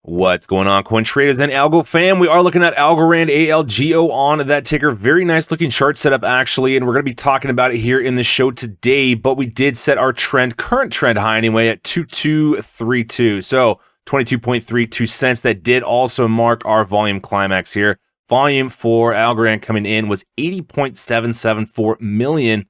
What's going on, coin traders and Algo fam? We are looking at Algorand, ALGO on that ticker. Very nice looking chart setup actually, and we're going to be talking about it here in the show today, but we did set our current trend high anyway at 2232. So 22.32 cents. That did also mark our volume climax here. Volume for Algorand coming in was 80.774 million.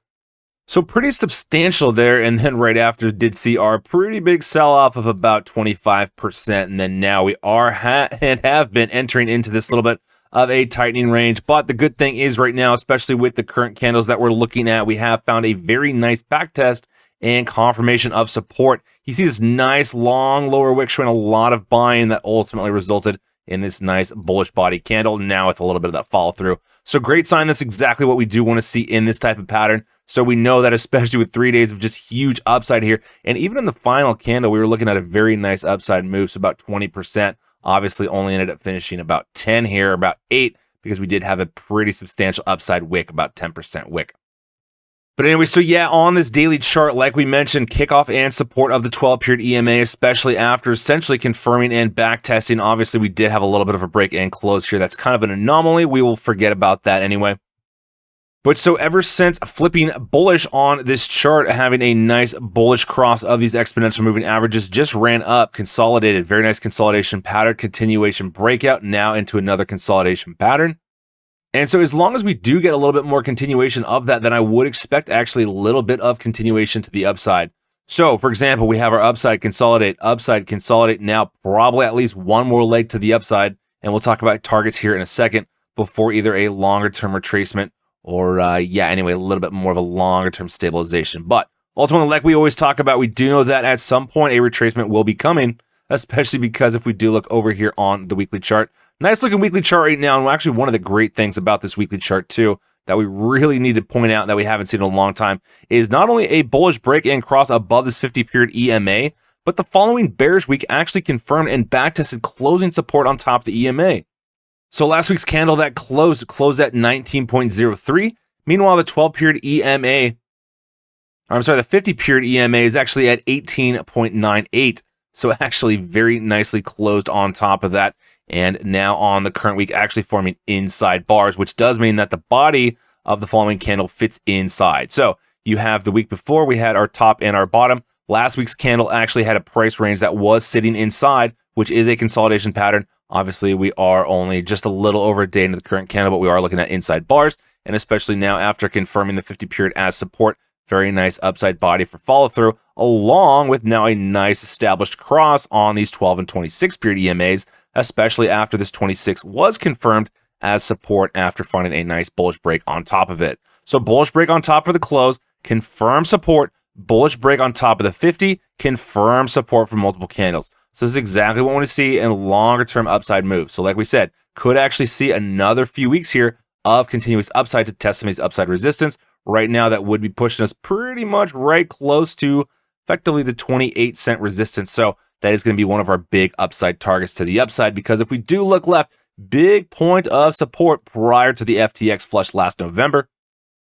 So pretty substantial there, and then right after did see our pretty big sell-off of about 25%, and then now we are and have been entering into this little bit of a tightening range. But the good thing is right now, especially with the current candles that we're looking at, we have found a very nice back test and confirmation of support. You see this nice long lower wick showing a lot of buying that ultimately resulted in this nice bullish body candle, now with a little bit of that follow through. So great sign. That's exactly what we do want to see in this type of pattern. So we know that especially with 3 days of just huge upside here, and even in the final candle, we were looking at a very nice upside move, so about 20%. Obviously only ended up finishing about 10 here, about 8, because we did have a pretty substantial upside wick, about 10% wick. But anyway, so yeah, on this daily chart, like we mentioned, kickoff and support of the 12-period EMA, especially after essentially confirming and backtesting. Obviously, we did have a little bit of a break and close here. That's kind of an anomaly. We will forget about that anyway. But so ever since flipping bullish on this chart, having a nice bullish cross of these exponential moving averages, just ran up, consolidated, very nice consolidation pattern, continuation breakout, now into another consolidation pattern. And so as long as we do get a little bit more continuation of that, then I would expect actually a little bit of continuation to the upside. So for example, we have our upside, consolidate, now probably at least one more leg to the upside. And we'll talk about targets here in a second before either a longer term retracement or anyway, a little bit more of a longer term stabilization. But ultimately, like we always talk about, we do know that at some point a retracement will be coming, especially because if we do look over here on the weekly chart, nice looking weekly chart right now. And actually one of the great things about this weekly chart too, that we really need to point out that we haven't seen in a long time, is not only a bullish break and cross above this 50-period EMA, but the following bearish week actually confirmed and backtested closing support on top of the EMA. So last week's candle that closed at 19.03. Meanwhile, the 12-period EMA, or I'm sorry, the 50-period EMA is actually at 18.98. So actually very nicely closed on top of that. And now on the current week, actually forming inside bars, which does mean that the body of the following candle fits inside. So you have the week before, we had our top and our bottom. Last week's candle actually had a price range that was sitting inside, which is a consolidation pattern. Obviously, we are only just a little over a day into the current candle, but we are looking at inside bars. And especially now after confirming the 50 period as support, very nice upside body for follow through, along with now a nice established cross on these 12 and 26 period EMAs, especially after this 26 was confirmed as support after finding a nice bullish break on top of it. So bullish break on top for the close, confirm support, bullish break on top of the 50, confirm support for multiple candles. So this is exactly what we want to see in longer term upside moves. So like we said, could actually see another few weeks here of continuous upside to test some of these upside resistance. Right now, that would be pushing us pretty much right close to effectively the 28-cent resistance. So that is going to be one of our big upside targets to the upside, because if we do look left, big point of support prior to the FTX flush last November.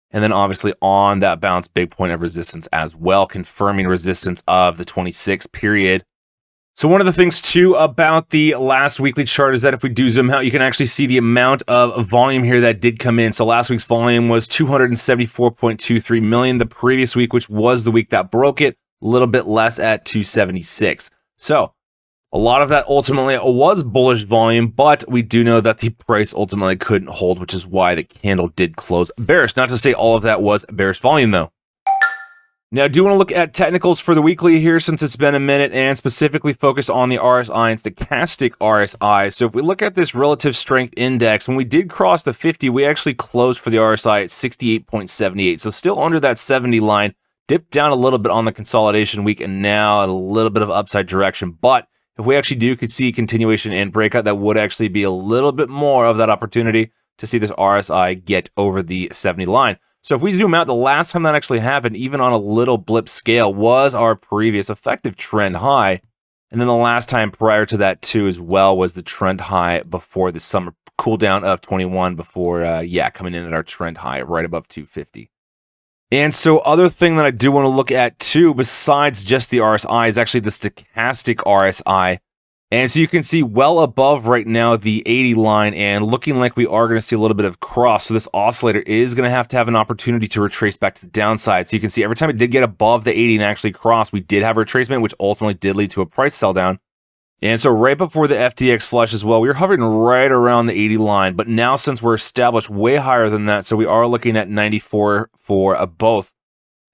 And then obviously on that bounce, big point of resistance as well, confirming resistance of the 26 period. So one of the things too about the last weekly chart is that if we do zoom out, you can actually see the amount of volume here that did come in. So last week's volume was 274.23 million. The previous week, which was the week that broke it, a little bit less at 276. So a lot of that ultimately was bullish volume, but we do know that the price ultimately couldn't hold, which is why the candle did close bearish. Not to say all of that was bearish volume though. Now, I do want to look at technicals for the weekly here since it's been a minute, and specifically focus on the RSI and stochastic RSI. So if we look at this relative strength index, when we did cross the 50, we actually closed for the RSI at 68.78. So still under that 70 line, dipped down a little bit on the consolidation week, and now at a little bit of upside direction. But if we actually could see continuation and breakout, that would actually be a little bit more of that opportunity to see this RSI get over the 70 line. So if we zoom out, the last time that actually happened, even on a little blip scale, was our previous effective trend high. And then the last time prior to that too as well was the trend high before the summer cool down of 21 before, coming in at our trend high right above 250. And so other thing that I do want to look at too, besides just the RSI, is actually the stochastic RSI. And so you can see well above right now the 80 line and looking like we are going to see a little bit of cross. So this oscillator is going to have an opportunity to retrace back to the downside. So you can see every time it did get above the 80 and actually cross, we did have retracement, which ultimately did lead to a price sell down. And so right before the FTX flush as well, we were hovering right around the 80 line. But now since we're established way higher than that, so we are looking at 94 for both.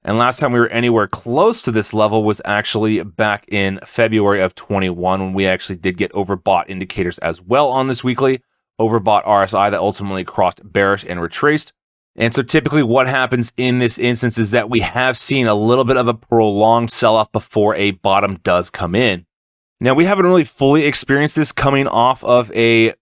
And last time we were anywhere close to this level was actually back in February of 21 when we actually did get overbought indicators as well on this weekly. Overbought RSI that ultimately crossed bearish and retraced. And so typically what happens in this instance is that we have seen a little bit of a prolonged sell-off before a bottom does come in. Now, we haven't really fully experienced this coming off of a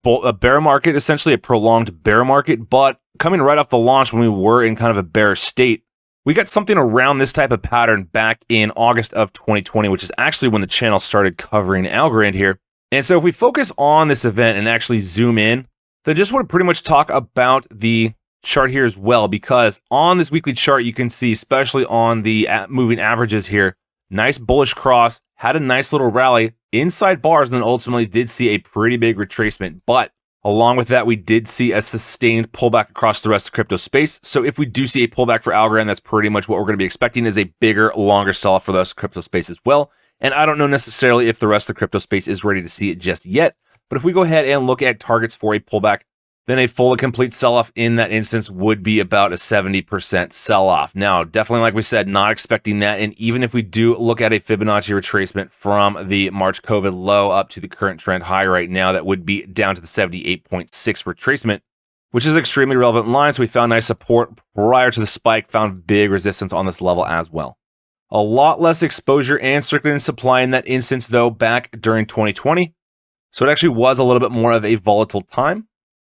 bear market, essentially a prolonged bear market, but coming right off the launch when we were in kind of a bearish state, we got something around this type of pattern back in August of 2020, which is actually when the channel started covering Algorand here. And so if we focus on this event and actually zoom in, then I just want to pretty much talk about the chart here as well, because on this weekly chart, you can see, especially on the moving averages here, nice bullish cross, had a nice little rally inside bars, and then ultimately did see a pretty big retracement. But along with that, we did see a sustained pullback across the rest of crypto space. So if we do see a pullback for Algorand, that's pretty much what we're going to be expecting, is a bigger, longer sell-off for the rest of crypto space as well. And I don't know necessarily if the rest of the crypto space is ready to see it just yet. But if we go ahead and look at targets for a pullback, then a full and complete sell-off in that instance would be about a 70% sell-off. Now, definitely, like we said, not expecting that. And even if we do look at a Fibonacci retracement from the March COVID low up to the current trend high right now, that would be down to the 78.6 retracement, which is an extremely relevant line. So we found nice support prior to the spike, found big resistance on this level as well. A lot less exposure and circulating supply in that instance, though, back during 2020. So it actually was a little bit more of a volatile time.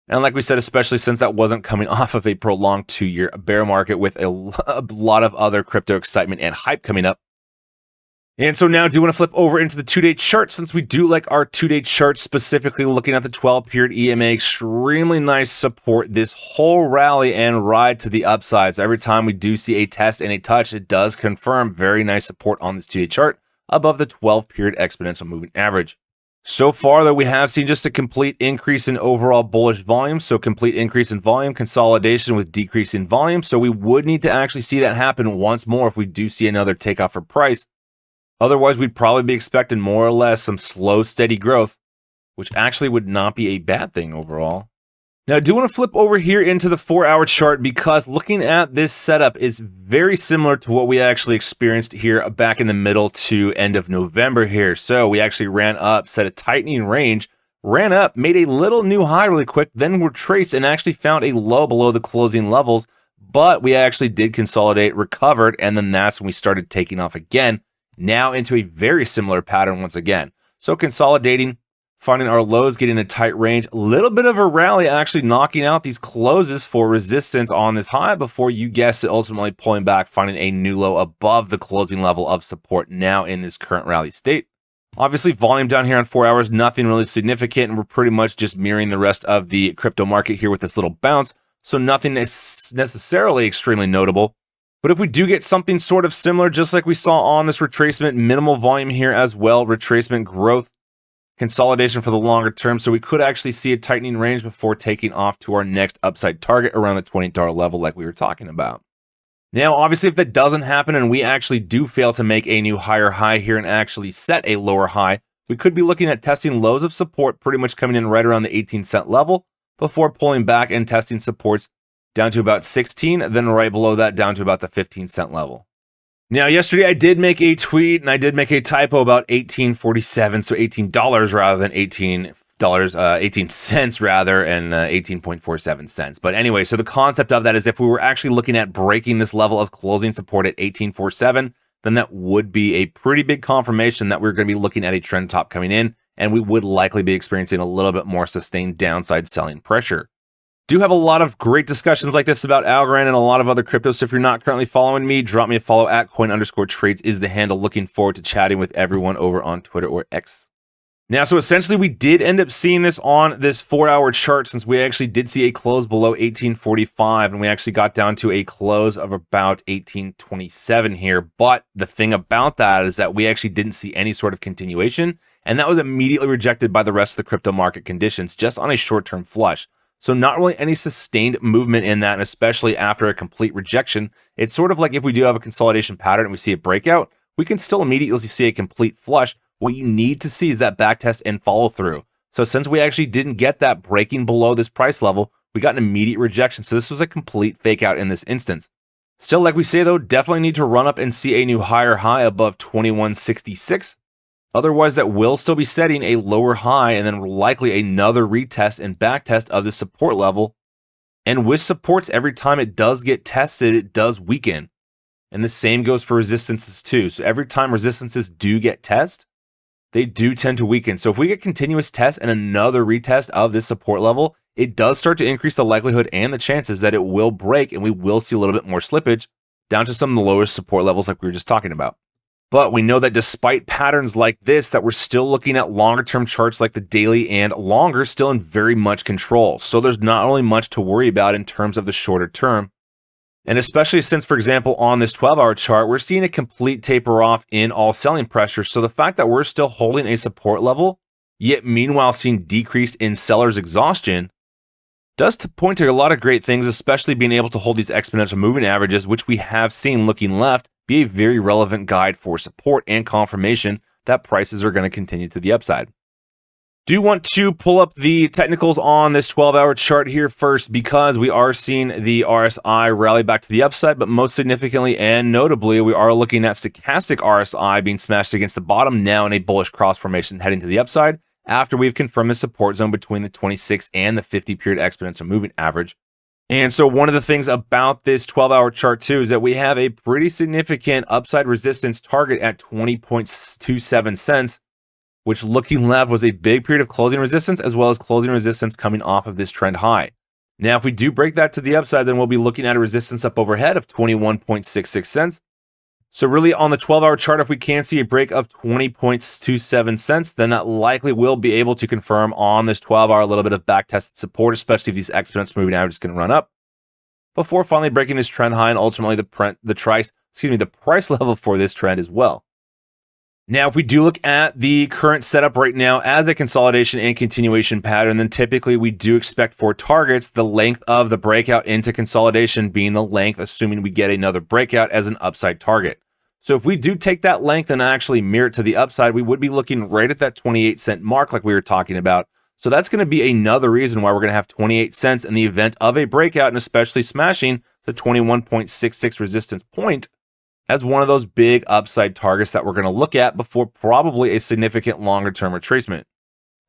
And like we said, especially since that wasn't coming off of a prolonged 2-year bear market with a lot of other crypto excitement and hype coming up. And so now I do want to flip over into the 2-day chart, since we do like our 2-day chart, specifically looking at the 12-period EMA. Extremely nice support this whole rally and ride to the upside. So every time we do see a test and a touch, it does confirm very nice support on this 2-day chart above the 12-period exponential moving average. So far, though, we have seen just a complete increase in overall bullish volume. So complete increase in volume, consolidation with decrease in volume. So we would need to actually see that happen once more if we do see another takeoff for price. Otherwise, we'd probably be expecting more or less some slow, steady growth, which actually would not be a bad thing overall. Now, I do want to flip over here into the 4-hour chart, because looking at this setup is very similar to what we actually experienced here back in the middle to end of November here. So we actually ran up, set a tightening range, ran up, made a little new high really quick, then retraced and actually found a low below the closing levels. But we actually did consolidate, recovered, and then that's when we started taking off again, now into a very similar pattern once again. So consolidating, finding our lows, getting a tight range, a little bit of a rally, actually knocking out these closes for resistance on this high before, you guessed it, ultimately pulling back, finding a new low above the closing level of support now in this current rally state. Obviously, volume down here on 4 hours, nothing really significant, and we're pretty much just mirroring the rest of the crypto market here with this little bounce, so nothing is necessarily extremely notable. But if we do get something sort of similar, just like we saw on this retracement, minimal volume here as well, retracement growth, consolidation for the longer term, so we could actually see a tightening range before taking off to our next upside target around the $20 level like we were talking about. Now, obviously, if that doesn't happen and we actually do fail to make a new higher high here and actually set a lower high, we could be looking at testing lows of support pretty much coming in right around the 18-cent level before pulling back and testing supports down to about 16, then right below that down to about the 15-cent level. Now, yesterday I did make a tweet and I did make a typo about 18.47, so $18 rather than $18, 18 cents rather, and 18.47 cents. But anyway, so the concept of that is if we were actually looking at breaking this level of closing support at 18.47, then that would be a pretty big confirmation that we're going to be looking at a trend top coming in, and we would likely be experiencing a little bit more sustained downside selling pressure. Do have a lot of great discussions like this about Algorand and a lot of other cryptos. So if you're not currently following me, drop me a follow at coin_trades is the handle. Looking forward to chatting with everyone over on Twitter or X. Now, so essentially we did end up seeing this on this 4-hour chart, since we actually did see a close below 1845 and we actually got down to a close of about 1827 here. But the thing about that is that we actually didn't see any sort of continuation. And that was immediately rejected by the rest of the crypto market conditions just on a short-term flush. So not really any sustained movement in that, and especially after a complete rejection. It's sort of like if we do have a consolidation pattern and we see a breakout, we can still immediately see a complete flush. What you need to see is that backtest and follow through. So since we actually didn't get that breaking below this price level, we got an immediate rejection. So this was a complete fake out in this instance. Still, like we say though, definitely need to run up and see a new higher high above 2166. Otherwise, that will still be setting a lower high and then likely another retest and backtest of the support level. And with supports, every time it does get tested, it does weaken. And the same goes for resistances too. So every time resistances do get tested, they do tend to weaken. So if we get continuous tests and another retest of this support level, it does start to increase the likelihood and the chances that it will break and we will see a little bit more slippage down to some of the lowest support levels like we were just talking about. But we know that despite patterns like this, that we're still looking at longer term charts like the daily and longer still in very much control. So there's not really much to worry about in terms of the shorter term. And especially since, for example, on this 12-hour chart, we're seeing a complete taper off in all selling pressure. So the fact that we're still holding a support level, yet meanwhile seeing decrease in sellers' exhaustion, does point to a lot of great things, especially being able to hold these exponential moving averages, which we have seen looking left, be a very relevant guide for support and confirmation that prices are going to continue to the upside. Do want to pull up the technicals on this 12-hour chart here first because we are seeing the RSI rally back to the upside, but most significantly and notably, we are looking at stochastic RSI being smashed against the bottom now in a bullish cross formation heading to the upside after we've confirmed the support zone between the 26 and the 50-period exponential moving average. And so one of the things about this 12-hour chart too is that we have a pretty significant upside resistance target at 20.27 cents, which looking left was a big period of closing resistance as well as closing resistance coming off of this trend high. Now, if we do break that to the upside, then we'll be looking at a resistance up overhead of 21.66 cents. So really on the 12-hour chart, if we can see a break of 20.27 cents, then that likely will be able to confirm on this 12-hour a little bit of back-tested support, especially if these exponential moving averages can run up before finally breaking this trend high and ultimately the price level for this trend as well. Now, if we do look at the current setup right now as a consolidation and continuation pattern, then typically we do expect for targets the length of the breakout into consolidation being the length, assuming we get another breakout as an upside target. So if we do take that length and actually mirror it to the upside, we would be looking right at that 28 cent mark like we were talking about. So that's going to be another reason why we're going to have 28 cents in the event of a breakout and especially smashing the 21.66 resistance point as one of those big upside targets that we're going to look at before probably a significant longer term retracement.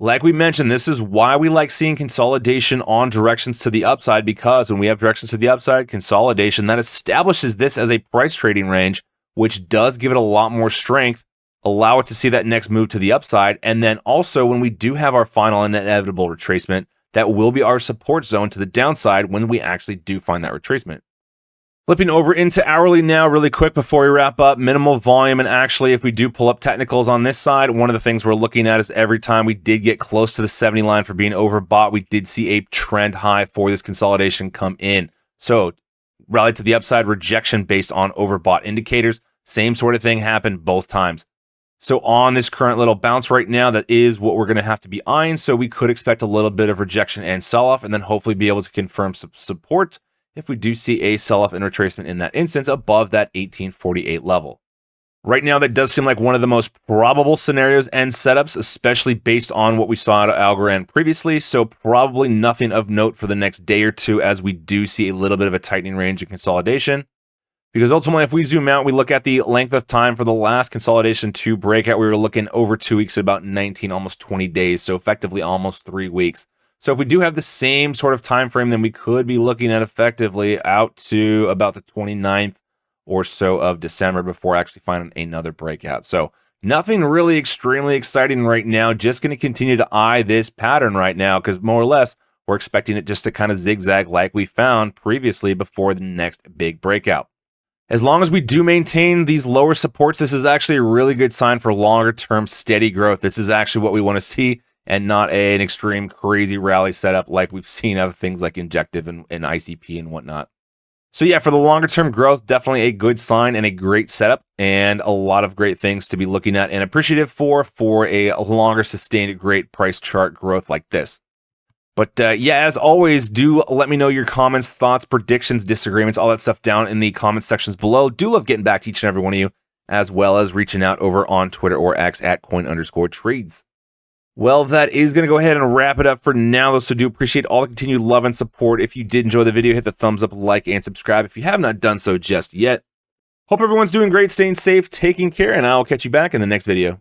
Like we mentioned, this is why we like seeing consolidation on directions to the upside, because when we have directions to the upside, consolidation, that establishes this as a price trading range, which does give it a lot more strength, allow it to see that next move to the upside. And then also when we do have our final and inevitable retracement, that will be our support zone to the downside when we actually do find that retracement. Flipping over into hourly now really quick before we wrap up, minimal volume. And actually, if we do pull up technicals on this side, one of the things we're looking at is every time we did get close to the 70 line for being overbought, we did see a trend high for this consolidation come in. So rally to the upside, rejection based on overbought indicators. Same sort of thing happened both times. So on this current little bounce right now, that is what we're going to have to be eyeing. So we could expect a little bit of rejection and sell-off and then hopefully be able to confirm some support if we do see a sell-off and retracement in that instance above that 1848 level. Right now, that does seem like one of the most probable scenarios and setups, especially based on what we saw out of Algorand previously. So probably nothing of note for the next day or two as we do see a little bit of a tightening range and consolidation. Because ultimately, if we zoom out, we look at the length of time for the last consolidation to breakout, we were looking over 2 weeks at about 19, almost 20 days. So effectively almost 3 weeks. So if we do have the same sort of time frame, then we could be looking at effectively out to about the 29th or so of December before actually finding another breakout. So nothing really extremely exciting right now. Just going to continue to eye this pattern right now because more or less we're expecting it just to kind of zigzag like we found previously before the next big breakout. As long as we do maintain these lower supports, this is actually a really good sign for longer term steady growth. This is actually what we want to see, and not an extreme crazy rally setup like we've seen of things like Injective and ICP and whatnot. So yeah, for the longer term growth, definitely a good sign and a great setup, and a lot of great things to be looking at and appreciative for a longer sustained great price chart growth like this. But yeah, as always, do let me know your comments, thoughts, predictions, disagreements, all that stuff down in the comment sections below. Do love getting back to each and every one of you, as well as reaching out over on Twitter or X at coin_trades. Well, that is going to go ahead and wrap it up for now, though, so do appreciate all the continued love and support. If you did enjoy the video, hit the thumbs up, like, and subscribe if you have not done so just yet. Hope everyone's doing great, staying safe, taking care, and I'll catch you back in the next video.